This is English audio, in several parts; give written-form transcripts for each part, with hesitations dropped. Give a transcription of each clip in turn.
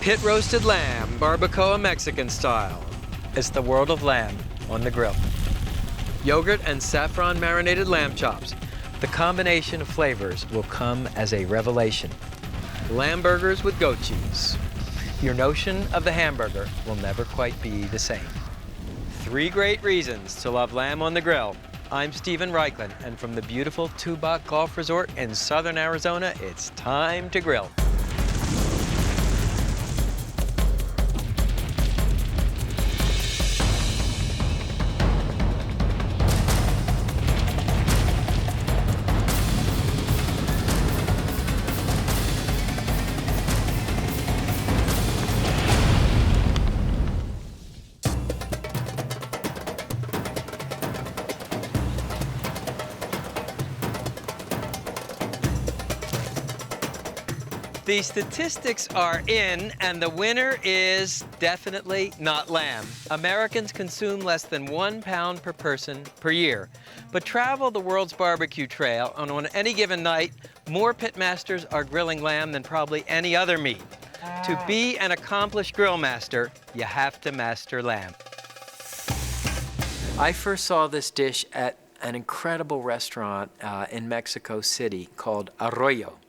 Pit roasted lamb, barbacoa Mexican style. It's the world of lamb on the grill. Yogurt and saffron marinated lamb chops. The combination of flavors will come as a revelation. Lambburgers with goat cheese. Your notion of the hamburger will never quite be the same. 3 great reasons to love lamb on the grill. I'm Stephen Raichlen, and from the beautiful Tubac Golf Resort in southern Arizona, it's time to grill. The statistics are in, and the winner is definitely not lamb. Americans consume less than 1 pound per person per year, but travel the world's barbecue trail, and on any given night, more pitmasters are grilling lamb than probably any other meat. To be an accomplished grill master, you have to master lamb. I first saw this dish at an incredible restaurant in Mexico City called Arroyo.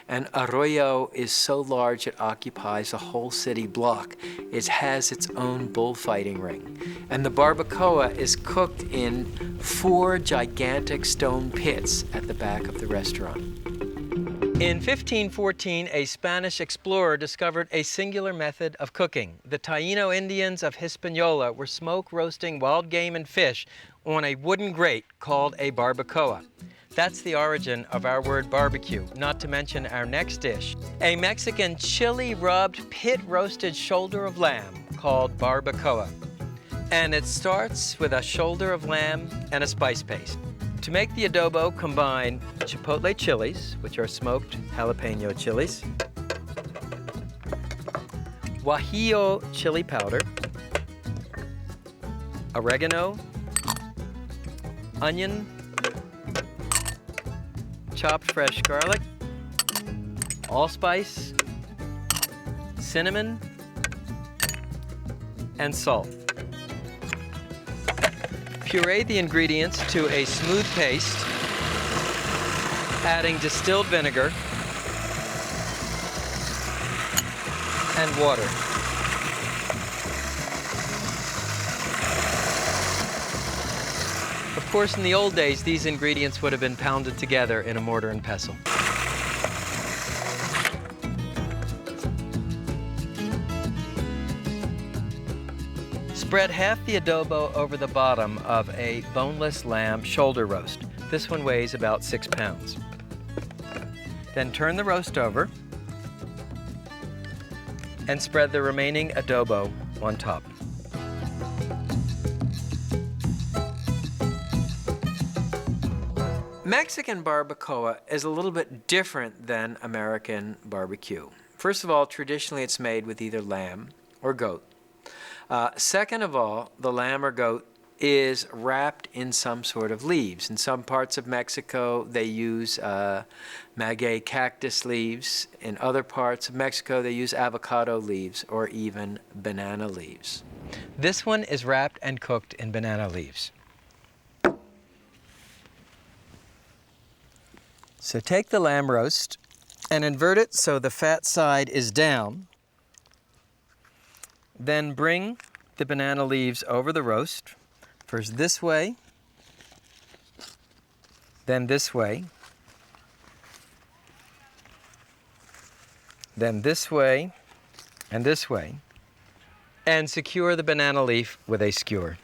And Arroyo is so large it occupies a whole city block. It has its own bullfighting ring. And the barbacoa is cooked in 4 gigantic stone pits at the back of the restaurant. In 1514, a Spanish explorer discovered a singular method of cooking. The Taino Indians of Hispaniola were smoke roasting wild game and fish on a wooden grate called a barbacoa. That's the origin of our word barbecue, not to mention our next dish, a Mexican chili-rubbed, pit-roasted shoulder of lamb called barbacoa. And it starts with a shoulder of lamb and a spice paste. To make the adobo, combine chipotle chilies, which are smoked jalapeno chilies, guajillo chili powder, oregano, onion, chopped fresh garlic, allspice, cinnamon, and salt. Puree the ingredients to a smooth paste, adding distilled vinegar and water. Of course, in the old days, these ingredients would have been pounded together in a mortar and pestle. Spread half the adobo over the bottom of a boneless lamb shoulder roast. This one weighs about 6 pounds. Then turn the roast over and spread the remaining adobo on top. Mexican barbacoa is a little bit different than American barbecue. First of all, traditionally it's made with either lamb or goat. Second of all, the lamb or goat is wrapped in some sort of leaves. In some parts of Mexico, they use maguey cactus leaves. In other parts of Mexico, they use avocado leaves or even banana leaves. This one is wrapped and cooked in banana leaves. So take the lamb roast and invert it so the fat side is down. Then bring the banana leaves over the roast, first this way, then this way, then this way, and secure the banana leaf with a skewer.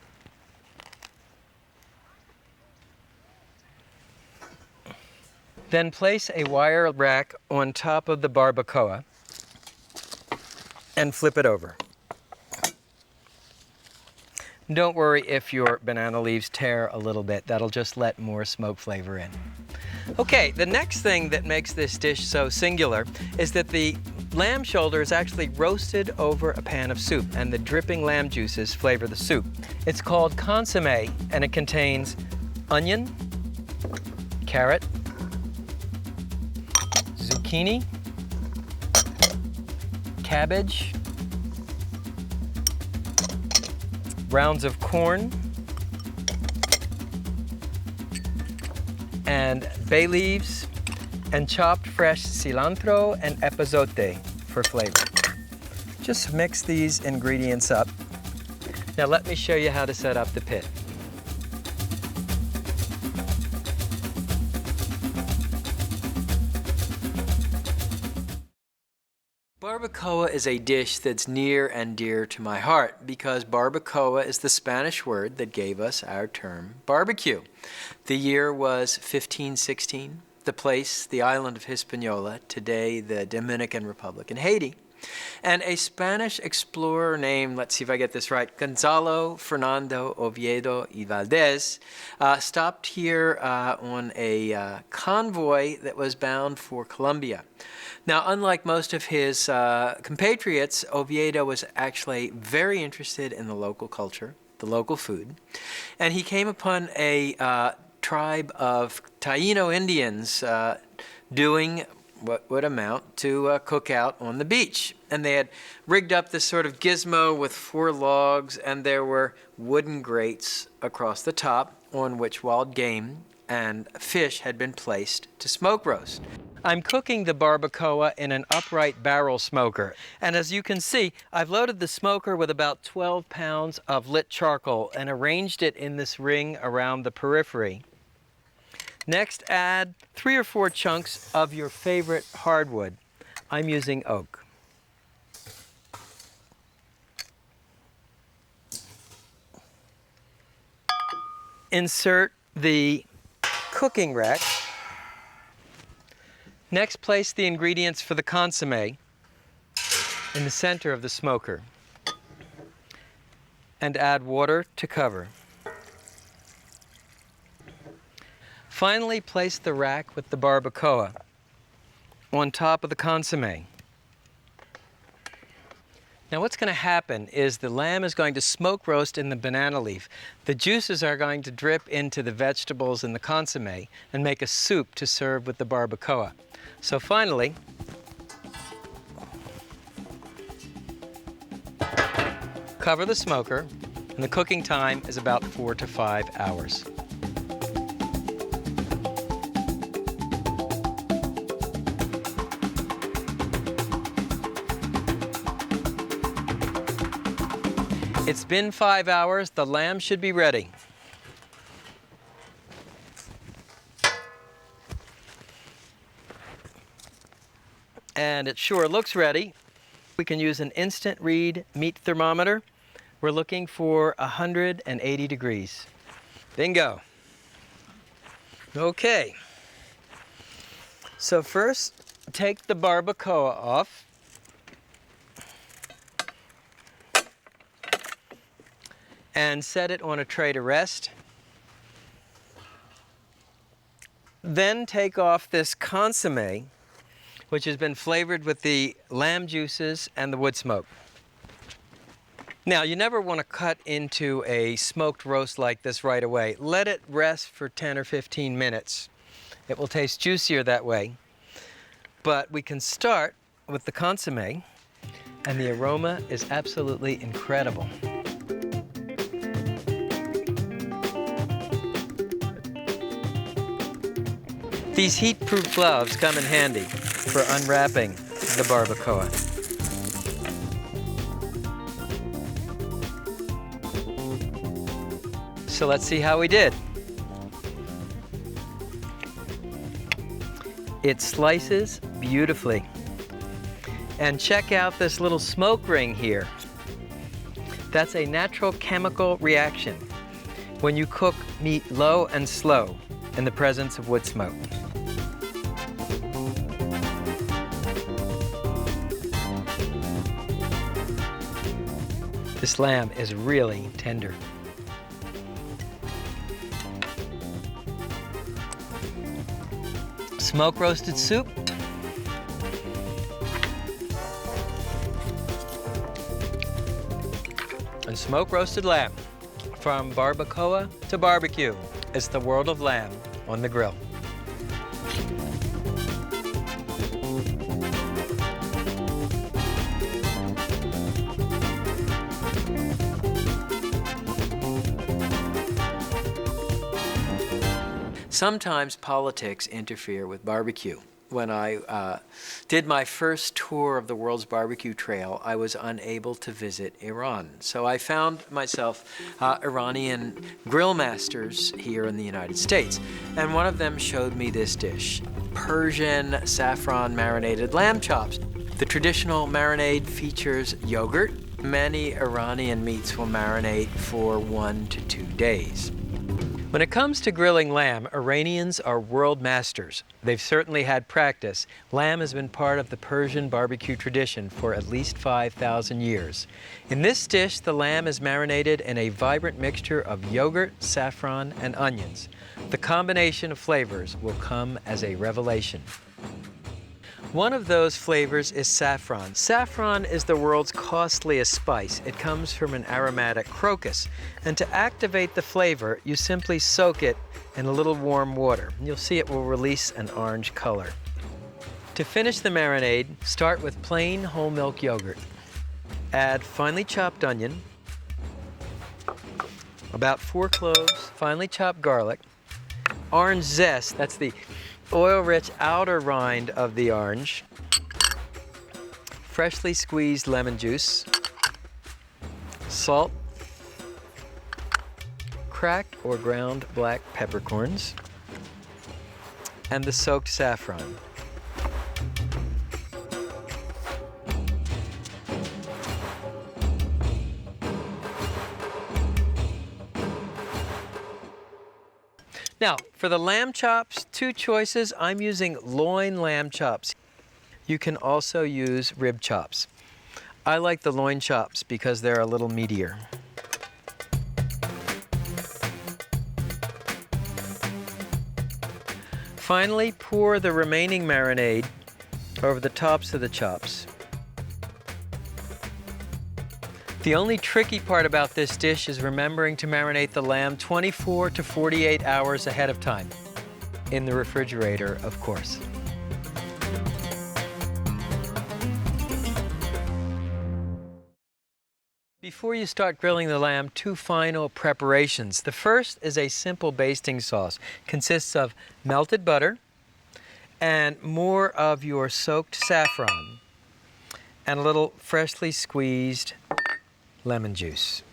Then place a wire rack on top of the barbacoa and flip it over. Don't worry if your banana leaves tear a little bit. That'll just let more smoke flavor in. Okay, the next thing that makes this dish so singular is that the lamb shoulder is actually roasted over a pan of soup, and the dripping lamb juices flavor the soup. It's called consommé, and it contains onion, carrot, zucchini, cabbage, rounds of corn, and bay leaves, and chopped fresh cilantro and epazote for flavor. Just mix these ingredients up. Now let me show you how to set up the pit. Barbacoa is a dish that's near and dear to my heart because barbacoa is the Spanish word that gave us our term barbecue. The year was 1516. The place, the island of Hispaniola, today the Dominican Republic and Haiti. And a Spanish explorer named, let's see if I get this right, Gonzalo Fernando Oviedo y Valdez, stopped here on a convoy that was bound for Colombia. Now, unlike most of his compatriots, Oviedo was actually very interested in the local culture, the local food, and he came upon a tribe of Taino Indians doing what would amount to a cookout on the beach. And they had rigged up this sort of gizmo with 4 logs, and there were wooden grates across the top on which wild game and fish had been placed to smoke roast. I'm cooking the barbacoa in an upright barrel smoker. And as you can see, I've loaded the smoker with about 12 pounds of lit charcoal and arranged it in this ring around the periphery. Next, add 3 or 4 chunks of your favorite hardwood. I'm using oak. Insert the cooking rack. Next, place the ingredients for the consommé in the center of the smoker and add water to cover. Finally, place the rack with the barbacoa on top of the consommé. Now what's going to happen is the lamb is going to smoke roast in the banana leaf. The juices are going to drip into the vegetables in the consommé and make a soup to serve with the barbacoa. So finally, cover the smoker, and the cooking time is about 4 to 5 hours. It's been 5 hours. The lamb should be ready. And it sure looks ready. We can use an instant read meat thermometer. We're looking for 180 degrees. Bingo. Okay. So first, take the barbacoa off. And set it on a tray to rest. Then take off this consommé, which has been flavored with the lamb juices and the wood smoke. Now, you never want to cut into a smoked roast like this right away. Let it rest for 10 or 15 minutes. It will taste juicier that way. But we can start with the consommé, and the aroma is absolutely incredible. These heat-proof gloves come in handy for unwrapping the barbacoa. So let's see how we did. It slices beautifully. And check out this little smoke ring here. That's a natural chemical reaction when you cook meat low and slow in the presence of wood smoke. This lamb is really tender. Smoke roasted soup. And smoke roasted lamb. From barbacoa to barbecue, it's the world of lamb on the grill. Sometimes politics interfere with barbecue. When I did my first tour of the world's barbecue trail, I was unable to visit Iran. So I found myself Iranian grill masters here in the United States. And one of them showed me this dish, Persian saffron marinated lamb chops. The traditional marinade features yogurt. Many Iranian meats will marinate for 1 to 2 days. When it comes to grilling lamb, Iranians are world masters. They've certainly had practice. Lamb has been part of the Persian barbecue tradition for at least 5,000 years. In this dish, the lamb is marinated in a vibrant mixture of yogurt, saffron, and onions. The combination of flavors will come as a revelation. One of those flavors is saffron. Saffron is the world's costliest spice. It comes from an aromatic crocus. And to activate the flavor, you simply soak it in a little warm water. You'll see it will release an orange color. To finish the marinade, start with plain whole milk yogurt. Add finely chopped onion, about 4 cloves, finely chopped garlic, orange zest, that's the oil-rich outer rind of the orange, freshly squeezed lemon juice, salt, cracked or ground black peppercorns, and the soaked saffron. Now, for the lamb chops, 2 choices. I'm using loin lamb chops. You can also use rib chops. I like the loin chops because they're a little meatier. Finally, pour the remaining marinade over the tops of the chops. The only tricky part about this dish is remembering to marinate the lamb 24 to 48 hours ahead of time. In the refrigerator, of course. Before you start grilling the lamb, 2 final preparations. The first is a simple basting sauce. Consists of melted butter and more of your soaked saffron and a little freshly squeezed lemon juice.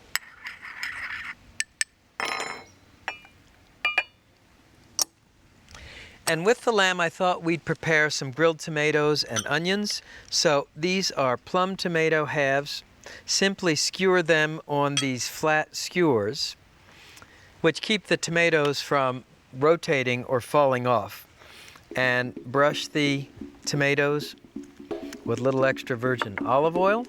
And with the lamb, I thought we'd prepare some grilled tomatoes and onions. So these are plum tomato halves. Simply skewer them on these flat skewers, which keep the tomatoes from rotating or falling off. And brush the tomatoes with a little extra virgin olive oil.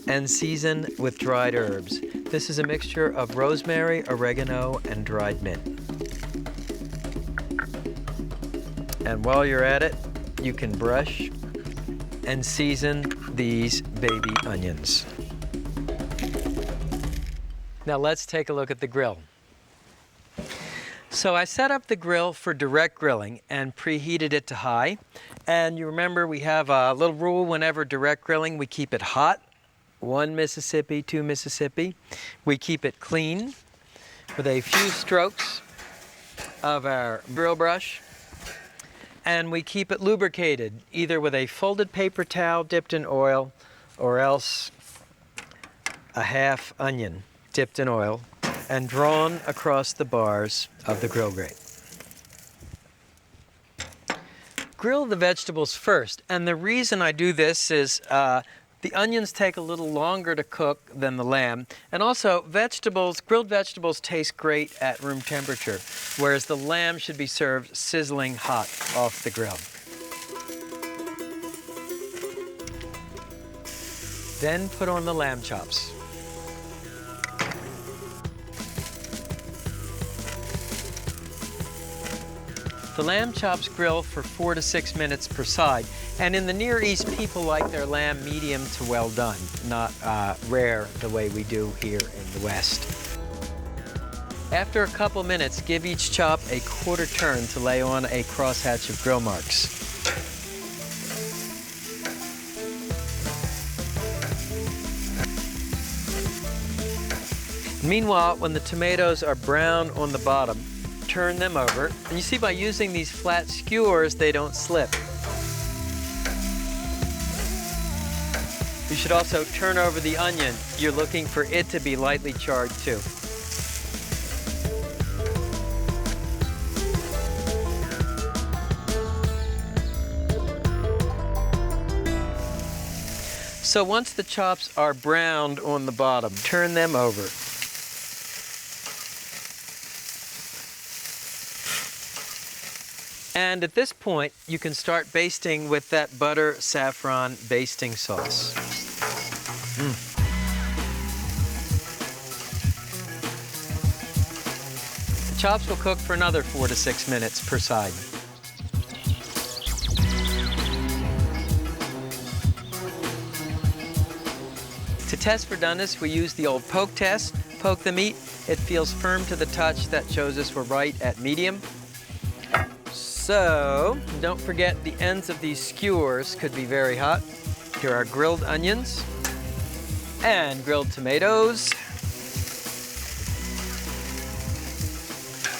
And season with dried herbs. This is a mixture of rosemary, oregano, and dried mint. And while you're at it, you can brush and season these baby onions. Now let's take a look at the grill. So I set up the grill for direct grilling and preheated it to high. And you remember we have a little rule whenever direct grilling, we keep it hot. 1 Mississippi, 2 Mississippi. We keep it clean with a few strokes of our grill brush. And we keep it lubricated, either with a folded paper towel dipped in oil or else a half onion dipped in oil and drawn across the bars of the grill grate. Grill the vegetables first, and the reason I do this is the onions take a little longer to cook than the lamb. And also, grilled vegetables taste great at room temperature, whereas the lamb should be served sizzling hot off the grill. Then put on the lamb chops. The lamb chops grill for 4 to 6 minutes per side. And in the Near East, people like their lamb medium to well done, not rare the way we do here in the West. After a couple minutes, give each chop a quarter turn to lay on a crosshatch of grill marks. Meanwhile, when the tomatoes are brown on the bottom, turn them over. And you see, by using these flat skewers, they don't slip. You should also turn over the onion. You're looking for it to be lightly charred too. So once the chops are browned on the bottom, turn them over. And at this point, you can start basting with that butter saffron basting sauce. The chops will cook for another 4 to 6 minutes per side. To test for doneness, we use the old poke test. Poke the meat. It feels firm to the touch. That shows us we're right at medium. So, don't forget the ends of these skewers could be very hot. Here are grilled onions and grilled tomatoes.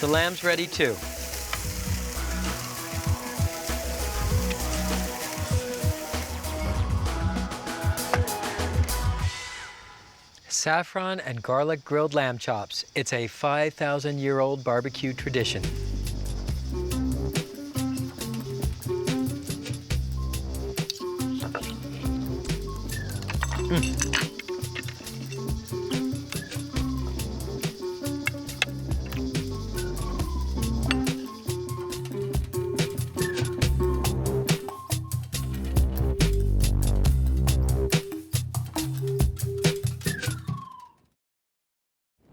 The lamb's ready too. Saffron and garlic grilled lamb chops. It's a 5,000-year-old barbecue tradition.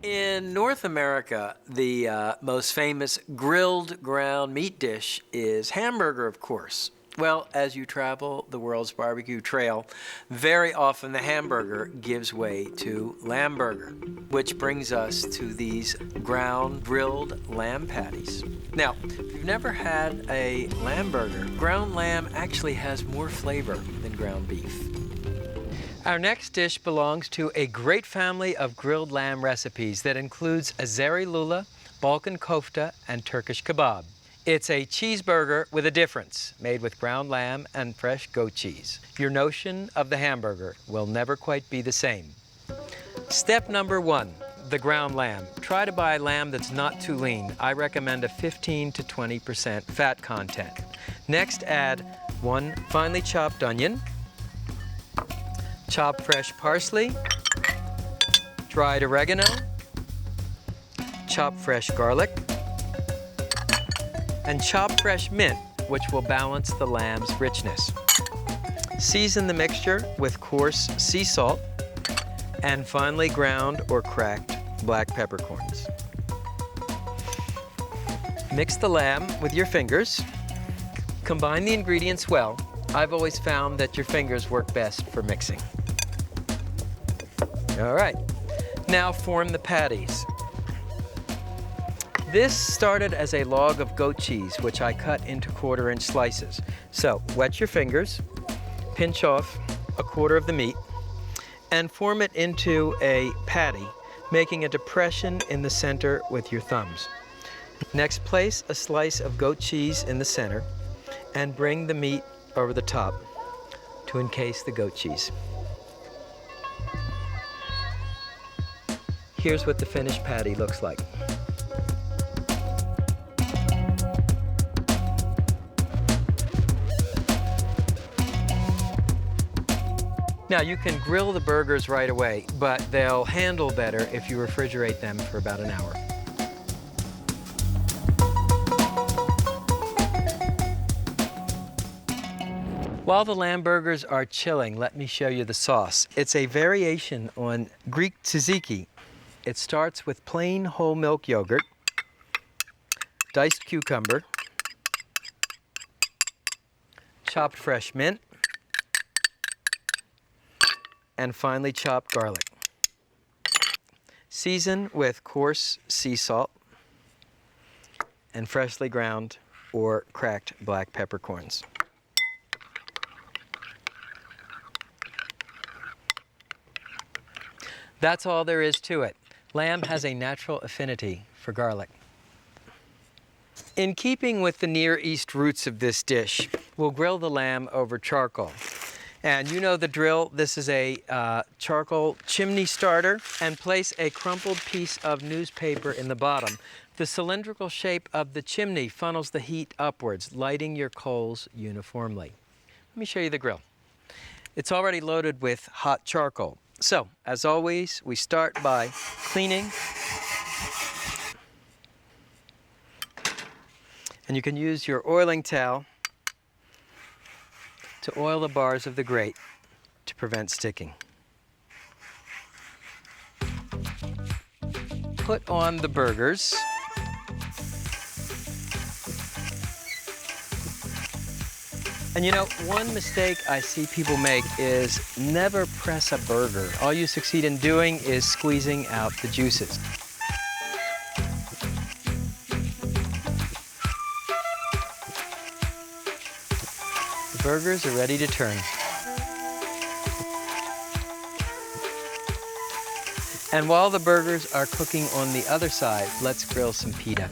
In North America, the most famous grilled ground meat dish is hamburger, of course. Well, as you travel the world's barbecue trail, very often the hamburger gives way to Lambburger, which brings us to these ground grilled lamb patties. Now, if you've never had a Lambburger, ground lamb actually has more flavor than ground beef. Our next dish belongs to a great family of grilled lamb recipes that includes azeri lula, Balkan kofta, and Turkish kebab. It's a cheeseburger with a difference, made with ground lamb and fresh goat cheese. Your notion of the hamburger will never quite be the same. Step number 1, the ground lamb. Try to buy lamb that's not too lean. I recommend a 15 to 20% fat content. Next, add 1 finely chopped onion, chop fresh parsley, dried oregano, chop fresh garlic, and chop fresh mint, which will balance the lamb's richness. Season the mixture with coarse sea salt and finely ground or cracked black peppercorns. Mix the lamb with your fingers. Combine the ingredients well. I've always found that your fingers work best for mixing. All right, now form the patties. This started as a log of goat cheese, which I cut into 1/4-inch slices. So wet your fingers, pinch off 1/4 of the meat, and form it into a patty, making a depression in the center with your thumbs. Next, place a slice of goat cheese in the center and bring the meat over the top to encase the goat cheese. Here's what the finished patty looks like. Now, you can grill the burgers right away, but they'll handle better if you refrigerate them for about an hour. While the Lambburgers are chilling, let me show you the sauce. It's a variation on Greek tzatziki. It starts with plain whole milk yogurt, diced cucumber, chopped fresh mint, and finely chopped garlic. Season with coarse sea salt and freshly ground or cracked black peppercorns. That's all there is to it. Lamb has a natural affinity for garlic. In keeping with the Near East roots of this dish, we'll grill the lamb over charcoal. And you know the drill. This is a charcoal chimney starter, and place a crumpled piece of newspaper in the bottom. The cylindrical shape of the chimney funnels the heat upwards, lighting your coals uniformly. Let me show you the grill. It's already loaded with hot charcoal. So, as always, we start by cleaning. And you can use your oiling towel to oil the bars of the grate to prevent sticking. Put on the burgers. And you know, one mistake I see people make is never press a burger. All you succeed in doing is squeezing out the juices. The burgers are ready to turn. And while the burgers are cooking on the other side, let's grill some pita.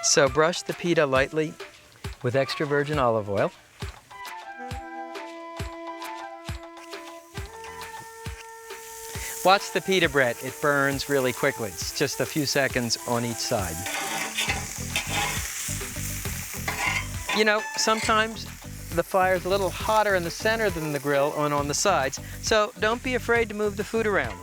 So brush the pita lightly with extra virgin olive oil. Watch the pita bread. It burns really quickly. It's just a few seconds on each side. You know, sometimes the fire's a little hotter in the center than the grill and on the sides, so don't be afraid to move the food around.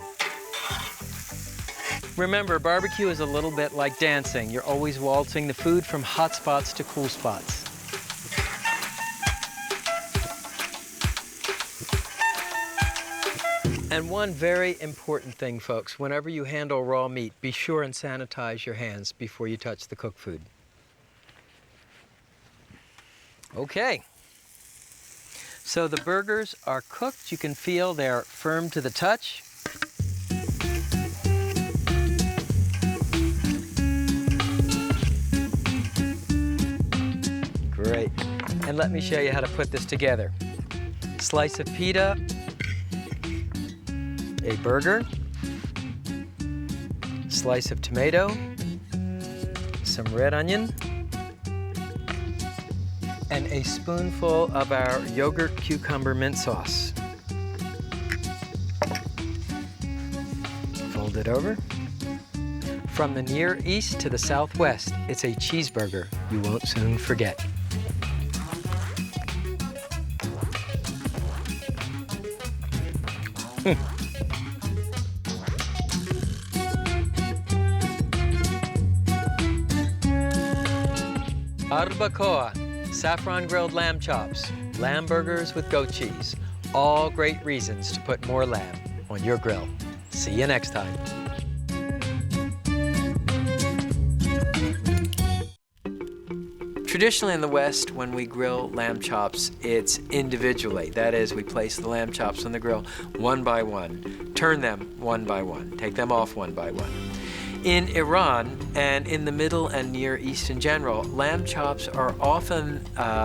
Remember, barbecue is a little bit like dancing. You're always waltzing the food from hot spots to cool spots. And one very important thing, folks, whenever you handle raw meat, be sure and sanitize your hands before you touch the cooked food. Okay. So the burgers are cooked. You can feel they're firm to the touch. Great. And let me show you how to put this together. Slice of pita, a burger, slice of tomato, some red onion, and a spoonful of our yogurt cucumber mint sauce. Fold it over. From the Near East to the Southwest, it's a cheeseburger you won't soon forget. Barbacoa, saffron grilled lamb chops, Lambburgers with goat cheese. All great reasons to put more lamb on your grill. See you next time. Traditionally in the West, when we grill lamb chops, it's individually. That is, we place the lamb chops on the grill one by one, turn them one by one, take them off one by one. In Iran and in the Middle and Near East in general, lamb chops are often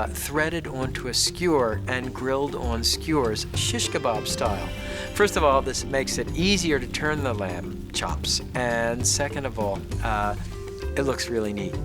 threaded onto a skewer and grilled on skewers, shish kebab style. First of all, this makes it easier to turn the lamb chops, and second of all, it looks really neat.